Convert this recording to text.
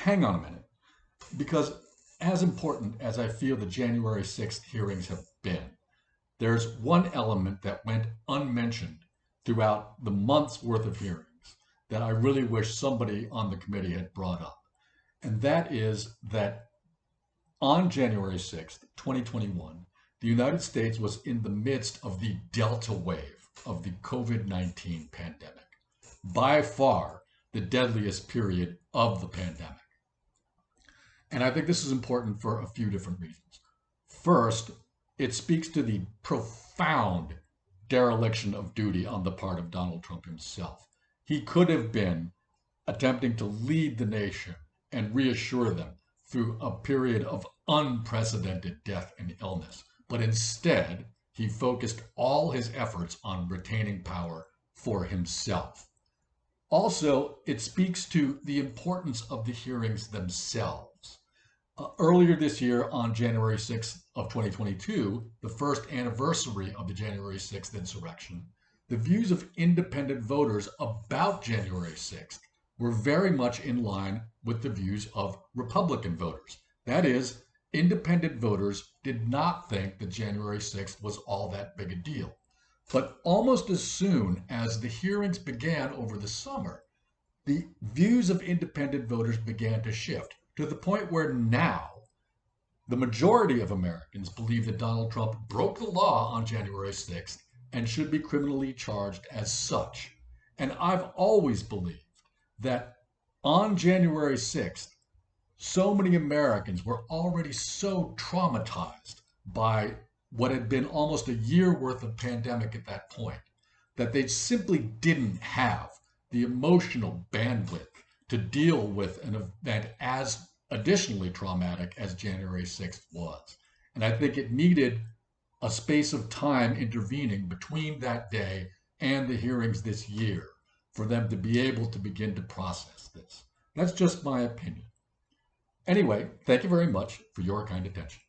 hang on a minute, because as important as I feel the January 6th hearings have been, there's one element that went unmentioned throughout the month's worth of hearings that I really wish somebody on the committee had brought up. And that is that on January 6th, 2021, the United States was in the midst of the Delta wave of the COVID-19 pandemic, by far the deadliest period of the pandemic. And I think this is important for a few different reasons. First, it speaks to the profound dereliction of duty on the part of Donald Trump himself. He could have been attempting to lead the nation and reassure them through a period of unprecedented death and illness. But instead, he focused all his efforts on retaining power for himself. Also, it speaks to the importance of the hearings themselves. Earlier this year, on January 6th of 2022, the first anniversary of the January 6th insurrection, the views of independent voters about January 6th were very much in line with the views of Republican voters. That is, independent voters did not think that January 6th was all that big a deal. But almost as soon as the hearings began over the summer, the views of independent voters began to shift to the point where now the majority of Americans believe that Donald Trump broke the law on January 6th and should be criminally charged as such. And I've always believed that on January 6th, so many Americans were already so traumatized by what had been almost a year worth of pandemic at that point, that they simply didn't have the emotional bandwidth to deal with an event as additionally traumatic as January 6th was. And I think it needed a space of time intervening between that day and the hearings this year for them to be able to begin to process this. That's just my opinion. Anyway, thank you very much for your kind attention.